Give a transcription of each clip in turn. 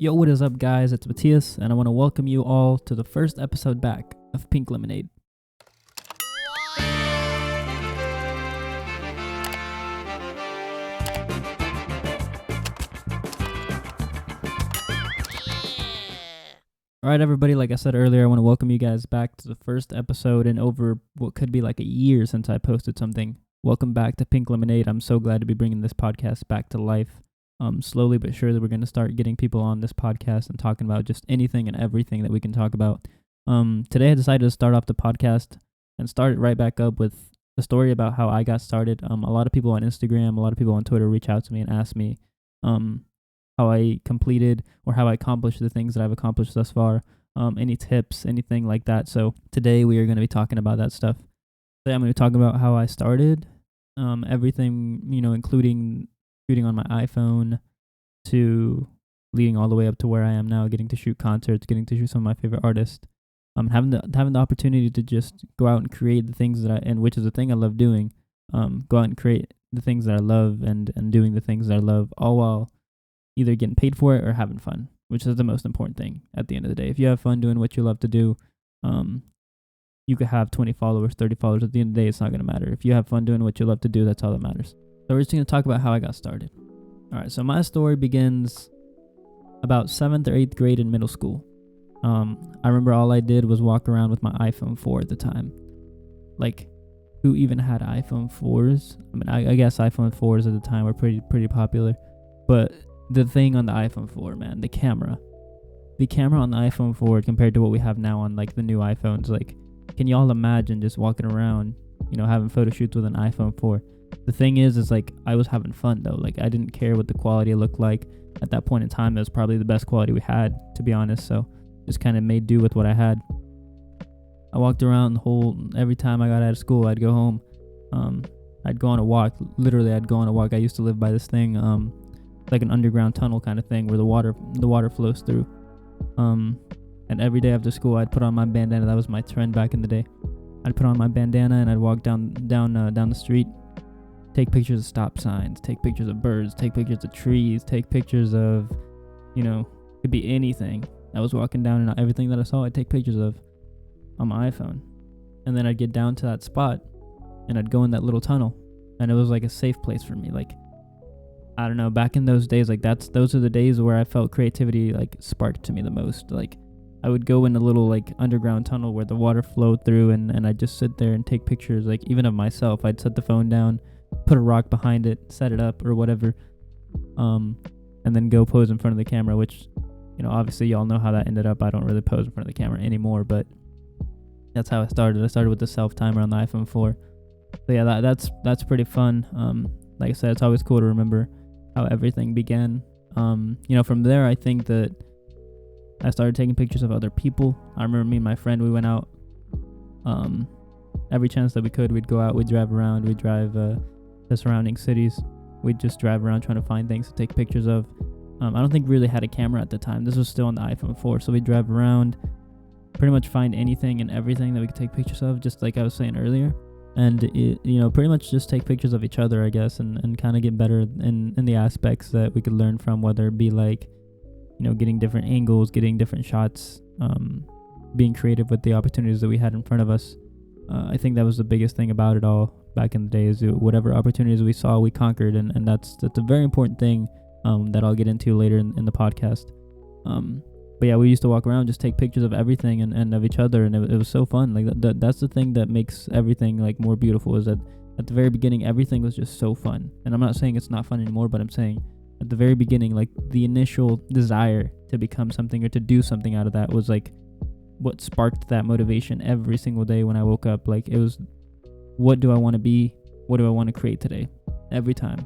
Yo, what is up, guys? It's Matias, and I want to welcome you all to the first episode back of Pink Lemonade. Alright, everybody, like I said earlier, I want to welcome you guys back to the first episode in over what could be like a year since I posted something. Welcome back to Pink Lemonade. I'm so glad to be bringing this podcast back to life. Slowly but surely, we're going to start getting people on this podcast and talking about just anything and everything that we can talk about. Today, I decided to start off the podcast and start it right back up with the story about how I got started. A lot of people on Instagram, a lot of people on Twitter reach out to me and ask me how I completed or how I accomplished the things that I've accomplished thus far. Any tips, anything like that. So today, we are going to be talking about that stuff. Today, I'm going to be talking about how I started, everything, including shooting on my iPhone to leading all the way up to where I am now, getting to shoot concerts, getting to shoot some of my favorite artists, having the opportunity to just go out and create the things and which is the thing I love doing, go out and create the things that I love and doing the things that I love, all while either getting paid for it or having fun, which is the most important thing at the end of the day. If you have fun doing what you love to do, you could have 20 followers, 30 followers. At the end of the day, it's not going to matter. If you have fun doing what you love to do, that's all that matters. So we're just going to talk about how I got started. All right, so my story begins about 7th or 8th grade in middle school. I remember all I did was walk around with my iPhone 4 at the time. Like, who even had iPhone 4s? I mean, I guess iPhone 4s at the time were pretty popular. But the thing on the iPhone 4, man, the camera on the iPhone 4 compared to what we have now on, like, the new iPhones. Like, can y'all imagine just walking around, having photo shoots with an iPhone 4? The thing is like, I was having fun though. Like, I didn't care what the quality looked like. At that point in time, it was probably the best quality we had, to be honest. So just kind of made do with what I had. I walked around every time I got out of school, I'd go home. I'd go on a walk. Literally, I'd go on a walk. I used to live by this thing, like an underground tunnel kind of thing where the water flows through. And every day after school, I'd put on my bandana. That was my trend back in the day. I'd put on my bandana and I'd walk down the street. Take pictures of stop signs, take pictures of birds, take pictures of trees, take pictures of, could be anything. I was walking down and everything that I saw, I'd take pictures of on my iPhone. And then I'd get down to that spot and I'd go in that little tunnel. And it was like a safe place for me. Like, I don't know, back in those days, like those are the days where I felt creativity like sparked to me the most. Like, I would go in a little like underground tunnel where the water flowed through and I'd just sit there and take pictures, like even of myself. I'd set the phone down, put a rock behind it, set it up or whatever, and then go pose in front of the camera, which, obviously y'all know how that ended up. I don't really pose in front of the camera anymore, but that's how I started. I started with the self-timer on the iPhone 4. So yeah, that's pretty fun. Like I said, it's always cool to remember how everything began. From there, I think that I started taking pictures of other people. I remember me and my friend, we went out, every chance that we could, we'd go out, we'd drive around, we'd drive the surrounding cities. We'd just drive around trying to find things to take pictures of. I don't think we really had a camera at the time. This was still on the iPhone 4, so we'd drive around, pretty much find anything and everything that we could take pictures of, just like I was saying earlier. And, pretty much just take pictures of each other, I guess, and kind of get better in the aspects that we could learn from, whether it be like, getting different angles, getting different shots, being creative with the opportunities that we had in front of us. I think that was the biggest thing about it all back in the day, is whatever opportunities we saw, we conquered, and that's a very important thing that I'll get into later in the podcast. But yeah, we used to walk around, just take pictures of everything and of each other, and it was so fun. Like that's the thing that makes everything like more beautiful, is that at the very beginning, everything was just so fun. And I'm not saying it's not fun anymore, but I'm saying at the very beginning, like the initial desire to become something or to do something out of that was like what sparked that motivation every single day when I woke up. Like, it was, what do I want to be? What do I want to create today? Every time.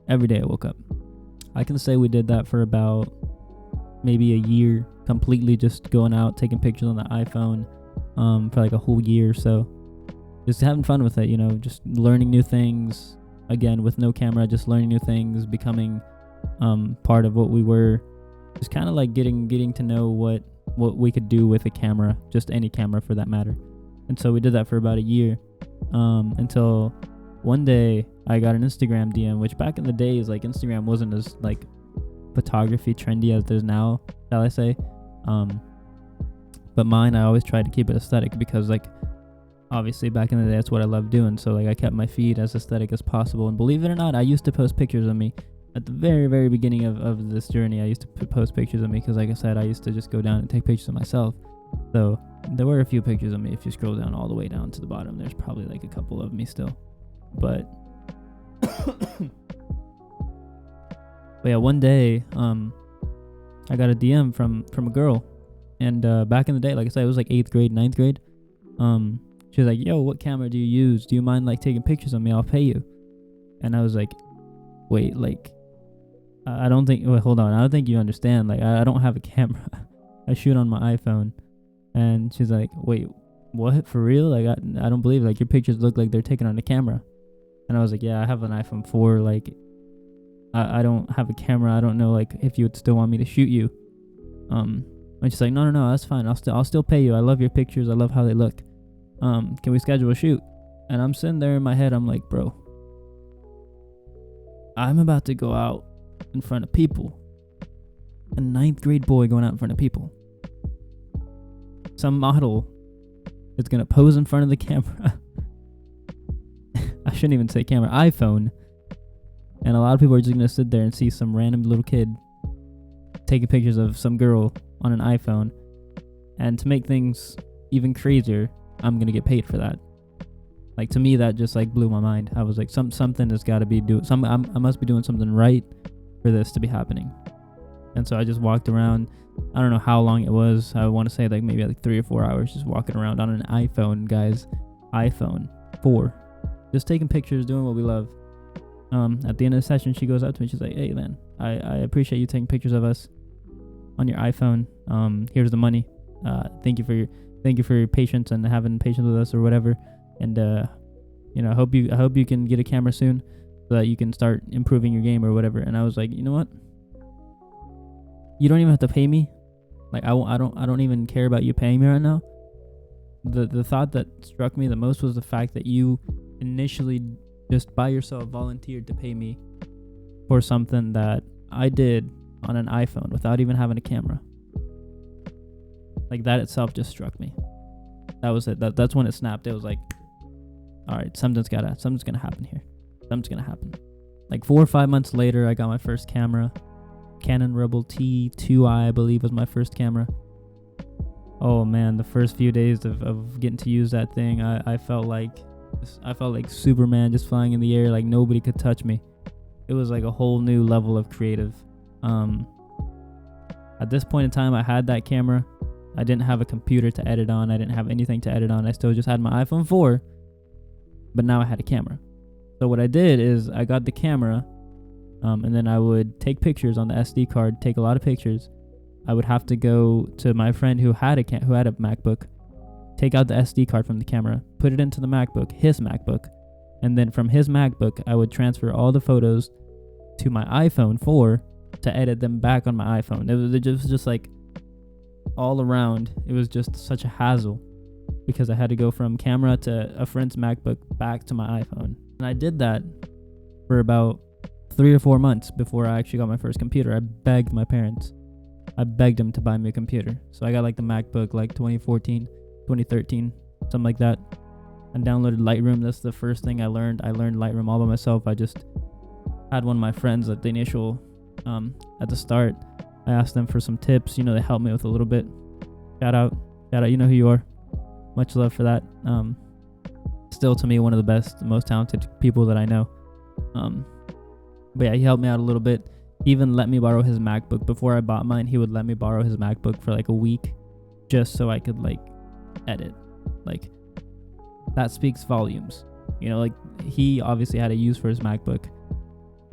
Every day I woke up. I can say we did that for about maybe a year, completely just going out, taking pictures on the iPhone for like a whole year or so. Just having fun with it, just learning new things. Again, with no camera, just learning new things, becoming part of what we were. Just kind of like getting to know what we could do with a camera, just any camera for that matter. And so we did that for about a year, until one day I got an Instagram DM, which back in the days, like, Instagram wasn't as like photography trendy as there's now, shall I say. But mine, I always tried to keep it aesthetic because, like, obviously back in the day, that's what I loved doing. So, like, I kept my feed as aesthetic as possible. And believe it or not, I used to post pictures of me at the very, very beginning of this journey. I used to post pictures of me because, like I said, I used to just go down and take pictures of myself. So there were a few pictures of me. If you scroll down all the way down to the bottom, there's probably like a couple of me still. But yeah, one day, I got a DM from a girl, and back in the day, like I said, it was like 8th grade, 9th grade. She was like, "Yo, what camera do you use? Do you mind like taking pictures of me? I'll pay you." And I was like, "Wait, like, I don't think. Wait, hold on. I don't think you understand. Like, I don't have a camera. I shoot on my iPhone." And she's like, "Wait, what? For real? Like, I don't believe it. Like, your pictures look like they're taken on a camera." And I was like, "Yeah, I have an iPhone 4. Like, I don't have a camera. I don't know, like, if you would still want me to shoot you." And she's like, No, that's fine. I'll still pay you. I love your pictures. I love how they look. Can we schedule a shoot?" And I'm sitting there in my head. I'm like, bro, I'm about to go out in front of people. A 9th grade boy going out in front of people. Some model is going to pose in front of the camera. I shouldn't even say camera, iPhone. And a lot of people are just going to sit there and see some random little kid taking pictures of some girl on an iPhone. And to make things even crazier, I'm going to get paid for that. Like, to me, that just like blew my mind. I was like, something has got to be I must be doing something right for this to be happening. And so I just walked around. I don't know how long it was. I want to say like maybe like 3 or 4 hours just walking around on an iPhone, guys. iPhone 4. Just taking pictures, doing what we love. At the end of the session, she goes up to me. She's like, "Hey, man, I appreciate you taking pictures of us on your iPhone. Here's the money. Thank you for your patience and having patience with us or whatever. And I hope you can get a camera soon so that you can start improving your game or whatever." And I was like, "You know what? You don't even have to pay me. Like, I don't even care about you paying me right now." The thought that struck me the most was the fact that you initially just by yourself volunteered to pay me for something that I did on an iPhone without even having a camera. Like, that itself just struck me. That was it. That's when it snapped. It was like, all right, something's gonna happen here. Something's gonna happen. Like 4 or 5 months later, I got my first camera. Canon Rebel T2i, I believe, was my first camera. Oh man, the first few days of getting to use that thing, I felt like Superman just flying in the air, like nobody could touch me. It was like a whole new level of creative. At this point in time, I had that camera. I didn't have a computer to edit on. I didn't have anything to edit on. I still just had my iPhone 4, but now I had a camera. So what I did is I got the camera, and then I would take pictures on the SD card, take a lot of pictures. I would have to go to my friend who had a MacBook, take out the SD card from the camera, put it into the MacBook, his MacBook, and then from his MacBook, I would transfer all the photos to my iPhone 4 to edit them back on my iPhone. It was just like all around, it was just such a hassle because I had to go from camera to a friend's MacBook back to my iPhone. And I did that for about 3 or 4 months before I actually got my first computer. I begged my parents. I begged them to buy me a computer. So I got like the MacBook like 2014, 2013, something like that. I downloaded Lightroom. That's the first thing I learned. I learned Lightroom all by myself. I just had one of my friends at the initial, at the start. I asked them for some tips. They helped me with a little bit. Shout out, you know who you are. Much love for that. Still to me, one of the best, most talented people that I know. But yeah, he helped me out a little bit. He even let me borrow his MacBook. Before I bought mine, he would let me borrow his MacBook for like a week just so I could like edit. Like, that speaks volumes. Like, he obviously had a use for his MacBook.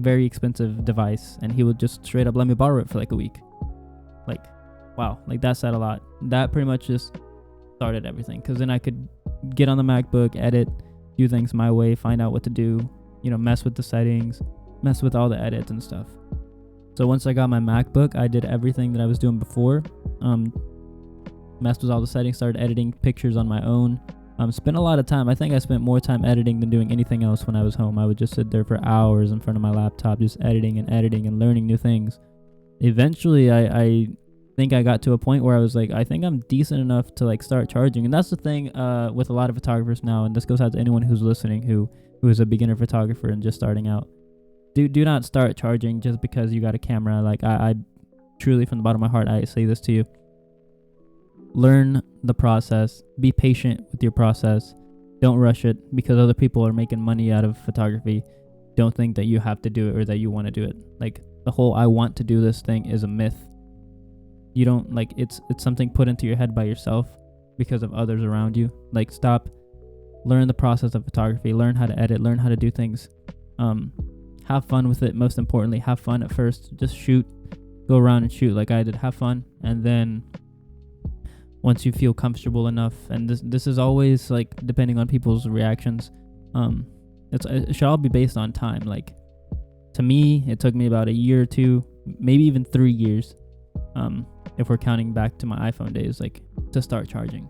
Very expensive device, and he would just straight up let me borrow it for like a week. Like, wow, like that said a lot. That pretty much just started everything, because then I could get on the MacBook, edit, do things my way, find out what to do, mess with the settings, mess with all the edits and stuff. So once I got my MacBook, I did everything that I was doing before. Messed with all the settings, started editing pictures on my own. Spent a lot of time. I think I spent more time editing than doing anything else when I was home. I would just sit there for hours in front of my laptop, just editing and learning new things. eventually I think I got to a point where I was like, I think I'm decent enough to like start charging. And that's the thing with a lot of photographers now, and this goes out to anyone who's listening who is a beginner photographer and just starting out. Do not start charging just because you got a camera. Like I truly, from the bottom of my heart, I say this to you. Learn the process. Be patient with your process. Don't rush it because other people are making money out of photography. Don't think that you have to do it or that you want to do it. Like the whole I want to do this thing is a myth. You don't like it's something put into your head by yourself because of others around you. Like stop. Learn the process of photography. Learn how to edit. Learn how to do things. Have fun with it. Most importantly, have fun at first. Just shoot. Go around and shoot like I did. Have fun. And then once you feel comfortable enough, and this is always like depending on people's reactions, it should all be based on time. Like to me, it took me about a year or two, maybe even 3 years, if we're counting back to my iPhone days, like to start charging.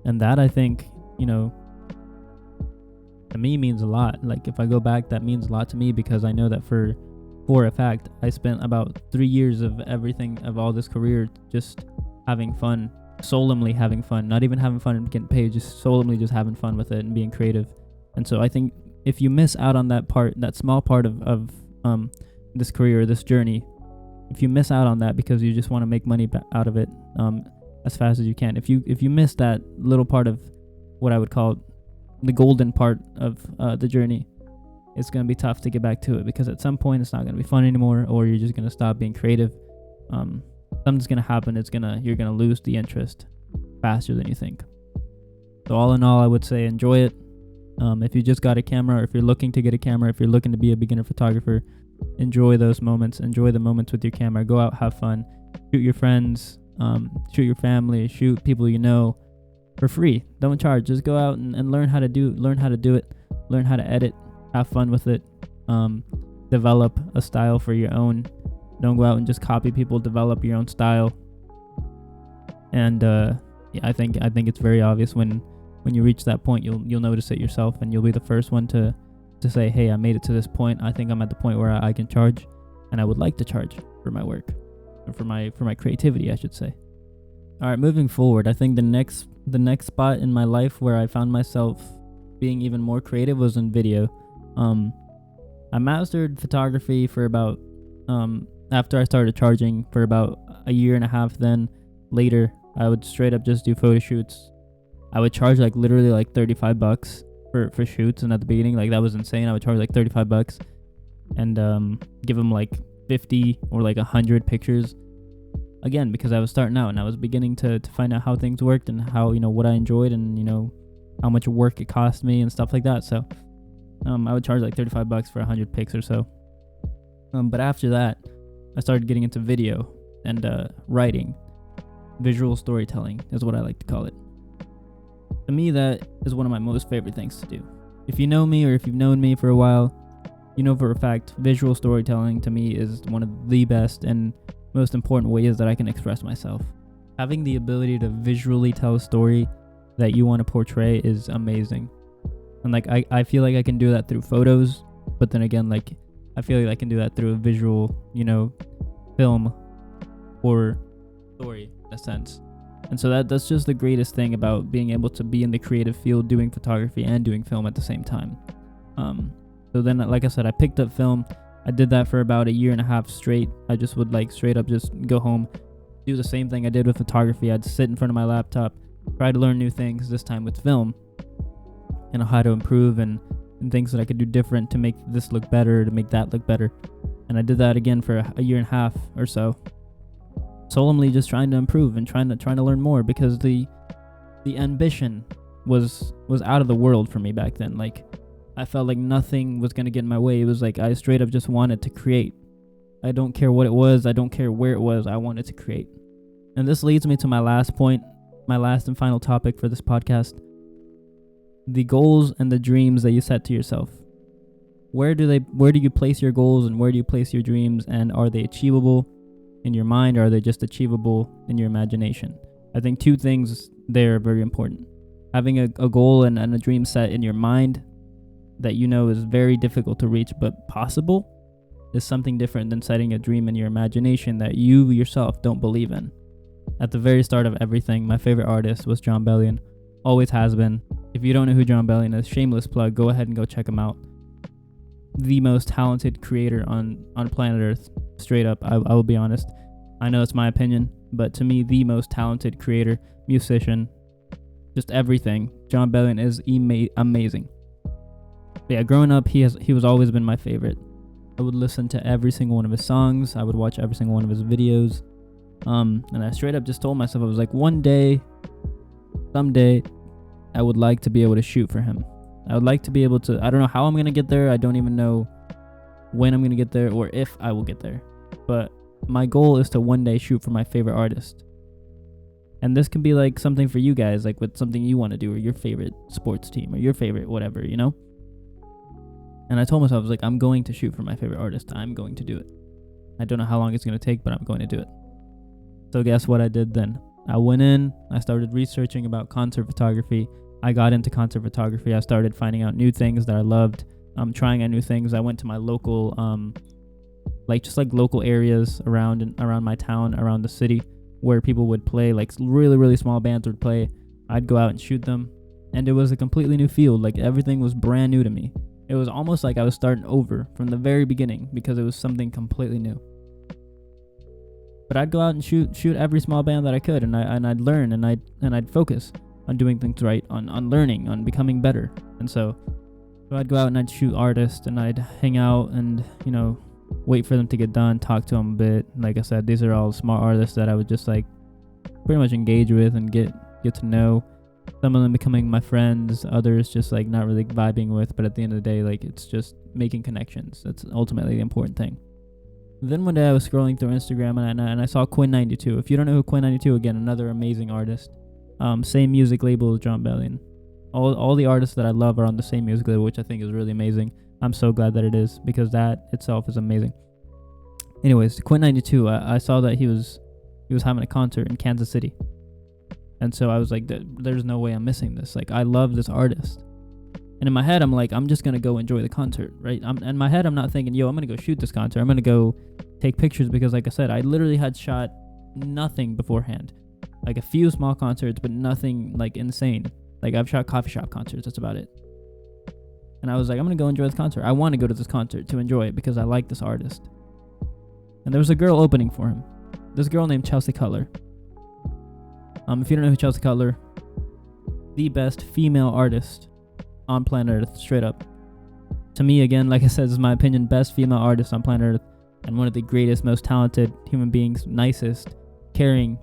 And that, I think, to me means a lot. Like if I go back, that means a lot to me because I know that for a fact, I spent about 3 years of everything of all this career just having fun, solemnly having fun, not even having fun and getting paid, just solemnly just having fun with it and being creative. And so I think if you miss out on that part, that small part of this career, this journey, if you miss out on that because you just want to make money out of it as fast as you can, if you miss that little part of what I would call the golden part of the journey, it's going to be tough to get back to it because at some point it's not going to be fun anymore, or you're just going to stop being creative. Something's going to happen. You're going to lose the interest faster than you think. So all in all, I would say enjoy it. If you just got a camera, or if you're looking to get a camera, if you're looking to be a beginner photographer, enjoy those moments. Enjoy the moments with your camera. Go out, have fun, shoot your friends, shoot your family, shoot people you know for free. Don't charge. Just go out and learn how to do it. Learn how to edit. Have fun with it. Develop a style for your own. Don't go out and just copy people. Develop your own style. And I think it's very obvious when you reach that point, you'll notice it yourself, and you'll be the first one to say, hey, I made it to this point. I think I'm at the point where I can charge, and I would like to charge for my work, or for my creativity, I should say. All right, moving forward, I think the next spot in my life where I found myself being even more creative was in video. I mastered photography for about after I started charging for about a year and a half. Then later, I would straight up just do photo shoots. I would charge like literally like $35 for shoots, and at the beginning, like that was insane. I would charge like $35 and give them like 50 or like 100 pictures. Again, because I was starting out and I was beginning to find out how things worked and how, what I enjoyed and, how much work it cost me and stuff like that. So I would charge like $35 for 100 pics or so. But after that, I started getting into video and writing. Visual storytelling is what I like to call it. To me, that is one of my most favorite things to do. If you know me, or if you've known me for a while, you know for a fact, visual storytelling to me is one of the best and most important ways that I can express myself. Having the ability to visually tell a story that you want to portray is amazing. And like I feel like I can do that through photos, but then again, like I feel like I can do that through a visual, film or story in a sense. And so that's just the greatest thing about being able to be in the creative field, doing photography and doing film at the same time. So then, like I said, I picked up film. I did that for about a year and a half straight. I just would like straight up just go home, do the same thing I did with photography. I'd sit in front of my laptop, try to learn new things, this time with film, and how to improve and things that I could do different to make this look better, to make that look better. And I did that again for a year and a half or so, solemnly just trying to improve and trying to learn more, because the ambition was out of the world for me back then. Like I felt like nothing was going to get in my way. It was like I straight up just wanted to create. I don't care what it was. I don't care where it was. I wanted to create. And this leads me to my last point, my last and final topic for this podcast. The goals and the dreams that you set to yourself. Where do you place your goals, and where do you place your dreams, and are they achievable in your mind, or are they just achievable in your imagination? I think two things there are very important. Having a goal and a dream set in your mind that is very difficult to reach but possible is something different than setting a dream in your imagination that you yourself don't believe in. At the very start of everything, my favorite artist was John Bellion. Always has been. If you don't know who John Bellion is, shameless plug, go ahead and go check him out. The most talented creator on planet Earth. Straight up, I will be honest. I know it's my opinion, but to me, the most talented creator, musician, just everything. John Bellion is amazing. But yeah, growing up, he was always been my favorite. I would listen to every single one of his songs. I would watch every single one of his videos. And I straight up just told myself, I was like, one day, someday, I would like to be able to shoot for him. I would like to be able to, I don't know how I'm going to get there. I don't even know when I'm going to get there or if I will get there. But my goal is to one day shoot for my favorite artist. And this can be like something for you guys, like with something you want to do or your favorite sports team or your favorite whatever, you know? And I told myself, I was like, I'm going to shoot for my favorite artist. I'm going to do it. I don't know how long it's going to take, but I'm going to do it. So guess what I did then? I went in, I started researching about concert photography. I got into concert photography. I started finding out new things that I loved, trying out new things. I went to my local, local areas around my town, around the city, where people would play, like really, really small bands would play. I'd go out and shoot them. And it was a completely new field. Like everything was brand new to me. It was almost like I was starting over from the very beginning because it was something completely new. But I'd go out and shoot every small band that I could, and I'd learn, and I'd focus on doing things right, on learning, on becoming better. And so I'd go out and I'd shoot artists, and I'd hang out and, you know, wait for them to get done, talk to them a bit. Like I said, these are all small artists that I would just like pretty much engage with and get to know. Some of them becoming my friends, others just like not really vibing with, but at the end of the day, like it's just making connections. That's ultimately the important thing. Then one day I was scrolling through Instagram and I saw Quinn92. If you don't know who Quinn92, again, another amazing artist. Same music label as John Bellion. All the artists that I love are on the same music label, which I think is really amazing. I'm so glad that it is, because that itself is amazing. Anyways, Quinn92, I saw that he was having a concert in Kansas City. And so I was like, there's no way I'm missing this. Like, I love this artist. And in my head, I'm like, I'm just going to go enjoy the concert, right? In my head, I'm not thinking, yo, I'm going to go shoot this concert. I'm going to go take pictures because, like I said, I literally had shot nothing beforehand. Like a few small concerts, but nothing, like, insane. Like, I've shot coffee shop concerts. That's about it. And I was like, I'm going to go enjoy this concert. I want to go to this concert to enjoy it because I like this artist. And there was a girl opening for him. This girl named Chelsea Cutler. If you don't know who Chelsea Cutler, the best female artist on planet Earth, straight up. To me, again, like I said, this is my opinion, best female artist on planet Earth, and one of the greatest, most talented human beings, nicest, caring.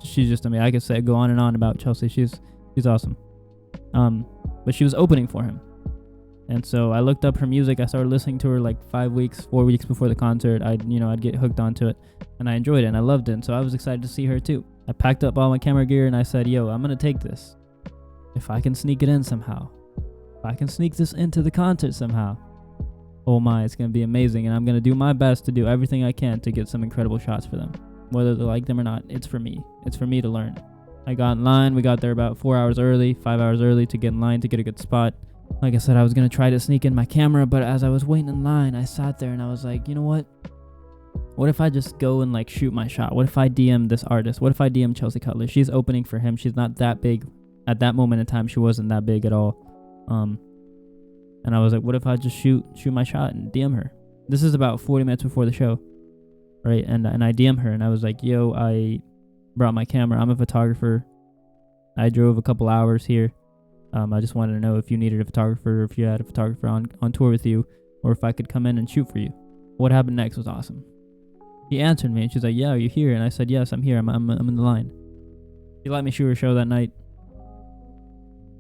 She's just, I mean, I could say, go on and on about Chelsea. She's awesome. But she was opening for him. And so I looked up her music. I started listening to her like 4 weeks before the concert. I'd get hooked onto it, and I enjoyed it, and I loved it. And so I was excited to see her too. I packed up all my camera gear, and I said, yo, I'm going to take this. If I can sneak it in somehow. If I can sneak this into the concert somehow. Oh my, it's going to be amazing. And I'm going to do my best to do everything I can to get some incredible shots for them. Whether they like them or not, it's for me. It's for me to learn. I got in line. We got there about 5 hours early to get in line to get a good spot. Like I said, I was going to try to sneak in my camera, but as I was waiting in line, I sat there and I was like, you know what? What if I just go and like shoot my shot? What if I DM this artist? What if I DM Chelsea Cutler? She's opening for him. She's not that big. At that moment in time, she wasn't that big at all. And I was like, what if I just shoot my shot and DM her? This is about 40 minutes before the show, right? And I DM her and I was like, yo, I brought my camera. I'm a photographer. I drove a couple hours here. I just wanted to know if you needed a photographer, or if you had a photographer on tour with you, or if I could come in and shoot for you. What happened next was awesome. She answered me and she's like, yeah, are you here? And I said, yes, I'm here. I'm in the line. She let me shoot her show that night.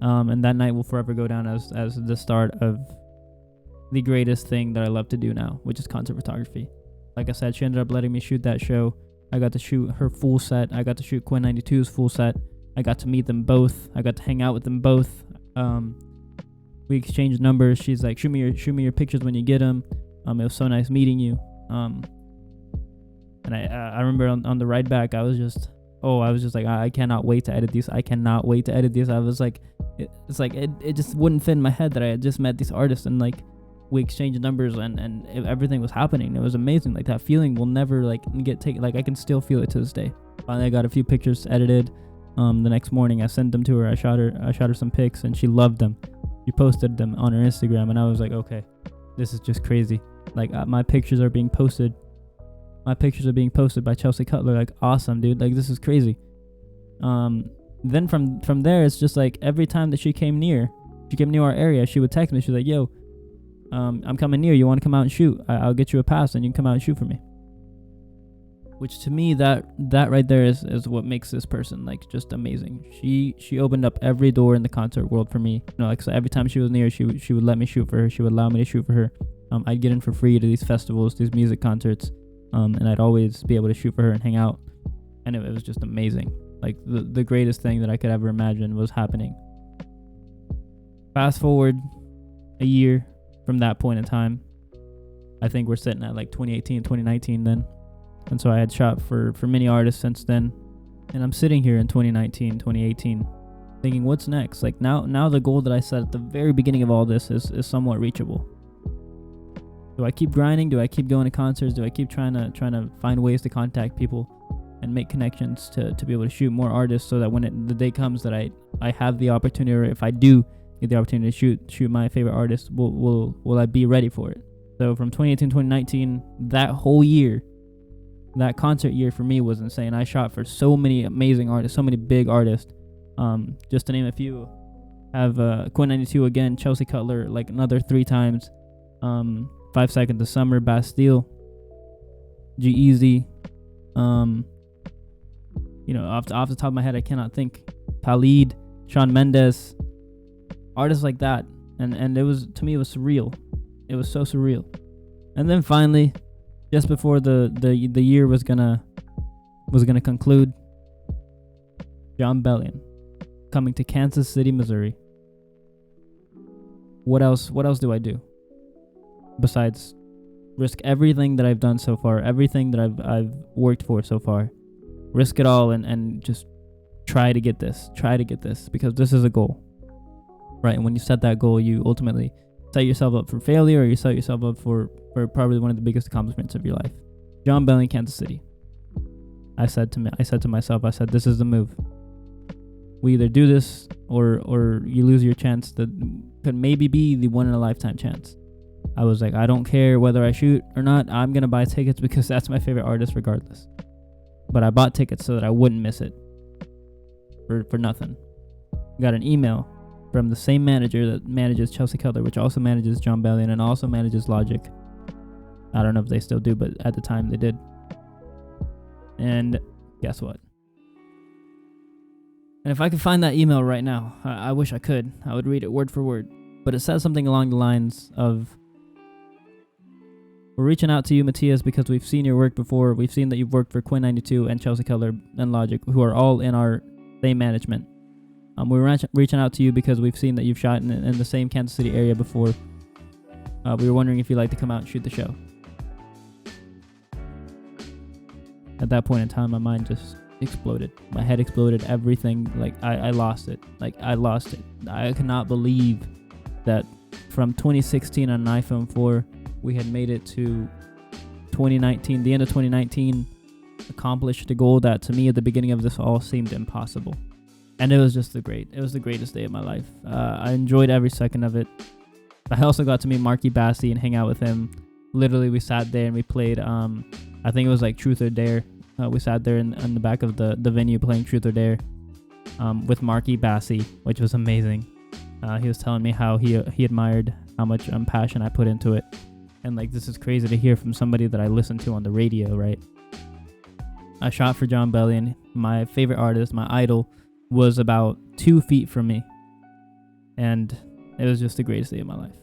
And that night will forever go down as the start of the greatest thing that I love to do now, which is concert photography. Like I said, she ended up letting me shoot that show. I got to shoot her full set. I got to shoot Quinn92's full set. I got to meet them both. I got to hang out with them both. We exchanged numbers. She's like, shoot me your pictures when you get them. It was so nice meeting you. And I remember on the ride back, I was just like, I cannot wait to edit these. I was like, it just wouldn't fit in my head that I had just met these artists, and like we exchanged numbers, and everything was happening. It was amazing. Like, that feeling will never like get taken. Like, I can still feel it to this day. Finally, I got a few pictures edited. The next morning I sent them to her. I shot her some pics, and she loved them. She posted them on her Instagram, and I was like, okay, this is just crazy. Like, my pictures are being posted. My pictures are being posted by Chelsea Cutler. Like, awesome, dude. Like, this is crazy. Then from there, it's just like every time that she came near our area, she would text me. She's like, yo, I'm coming near. You want to come out and shoot? I'll get you a pass, and you can come out and shoot for me. Which, to me, that right there is what makes this person, like, just amazing. She opened up every door in the concert world for me. Like, so every time she was near, she would let me shoot for her. She would allow me to shoot for her. I'd get in for free to these festivals, these music concerts, and I'd always be able to shoot for her and hang out. And it was just amazing. Like, the greatest thing that I could ever imagine was happening. Fast forward a year from that point in time. I think we're sitting at like 2018, 2019 then. And so I had shot for many artists since then. And I'm sitting here in 2019, 2018, thinking, what's next? Like, now the goal that I set at the very beginning of all this is somewhat reachable. Do I keep grinding? Do I keep going to concerts? Do I keep trying to find ways to contact people and make connections to be able to shoot more artists, so that when the day comes that I have the opportunity, or if I do get the opportunity to shoot my favorite artist, will I be ready for it? So from 2018 to 2019, that whole year, that concert year for me was insane. I shot for so many amazing artists, so many big artists. Just to name a few, have Quinn 92 again, Chelsea Cutler like another 3 times, 5 Seconds of Summer, Bastille, G-Eazy, off the top of my head, I cannot think. Khalid, Shawn Mendes, artists like that, and it was, to me, it was surreal. It was so surreal. And then finally, just before the year was gonna conclude, Jon Bellion coming to Kansas City, Missouri. What else do I do besides risk everything that I've done so far, everything that I've worked for so far? Risk it all and just try to get this, because this is a goal, right? And when you set that goal, you ultimately set yourself up for failure, or you set yourself up for probably one of the biggest accomplishments of your life. Jon Bellion, Kansas City. I said to myself, this is the move. We either do this or you lose your chance that could maybe be the one in a lifetime chance. I was like, I don't care whether I shoot or not. I'm going to buy tickets because that's my favorite artist regardless. But I bought tickets so that I wouldn't miss it for nothing. Got an email from the same manager that manages Chelsea Cutler, which also manages Jon Bellion and also manages Logic. I don't know if they still do, but at the time they did. And guess what? And if I could find that email right now, I wish I could. I would read it word for word. But it says something along the lines of, we're reaching out to you, Matias, because we've seen your work before. We've seen that you've worked for Quinn 92 and Chelsea Cutler and Logic, who are all in our same management. We're reaching out to you because we've seen that you've shot in the same Kansas City area before. We were wondering if you'd like to come out and shoot the show. At that point in time, my mind just exploded. My head exploded. Everything, like, I lost it. I lost it. I cannot believe that from 2016 on an iPhone 4, we had made it to 2019, the end of 2019, accomplished a goal that to me at the beginning of this all seemed impossible. And it was just it was the greatest day of my life. I enjoyed every second of it. I also got to meet Marky Bassey and hang out with him. Literally, we sat there and we played, I think it was like Truth or Dare. We sat there in the back of the venue playing Truth or Dare with Marky Bassey, which was amazing. He was telling me how he admired how much passion I put into it. And like, this is crazy to hear from somebody that I listened to on the radio, right? I shot for Jon Bellion. My favorite artist, my idol, was about 2 feet from me. And it was just the greatest day of my life.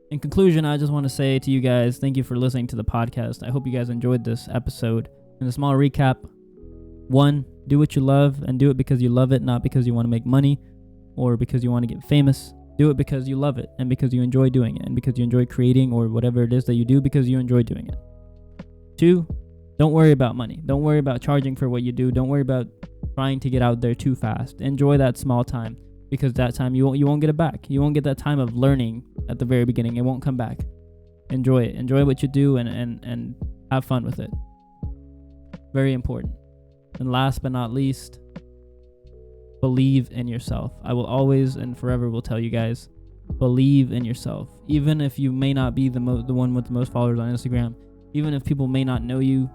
In conclusion, I just want to say to you guys, thank you for listening to the podcast. I hope you guys enjoyed this episode. In a small recap, 1, do what you love, and do it because you love it, not because you want to make money or because you want to get famous. Do it because you love it and because you enjoy doing it and because you enjoy creating or whatever it is that you do because you enjoy doing it. 2, don't worry about money. Don't worry about charging for what you do. Don't worry about trying to get out there too fast. Enjoy that small time because that time you won't get it back. You won't get that time of learning at the very beginning. It won't come back. Enjoy it. Enjoy what you do and have fun with it. Very important. And last but not least, believe in yourself. I will always and forever will tell you guys, believe in yourself. Even if you may not be the one with the most followers on Instagram, even if people may not know you,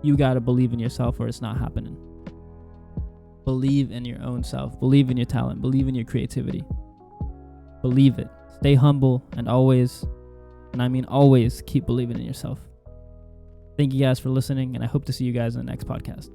you got to believe in yourself or it's not happening. Believe in your own self. Believe in your talent. Believe in your creativity. Believe it. Stay humble and always, and I mean always, keep believing in yourself. Thank you guys for listening, and I hope to see you guys in the next podcast.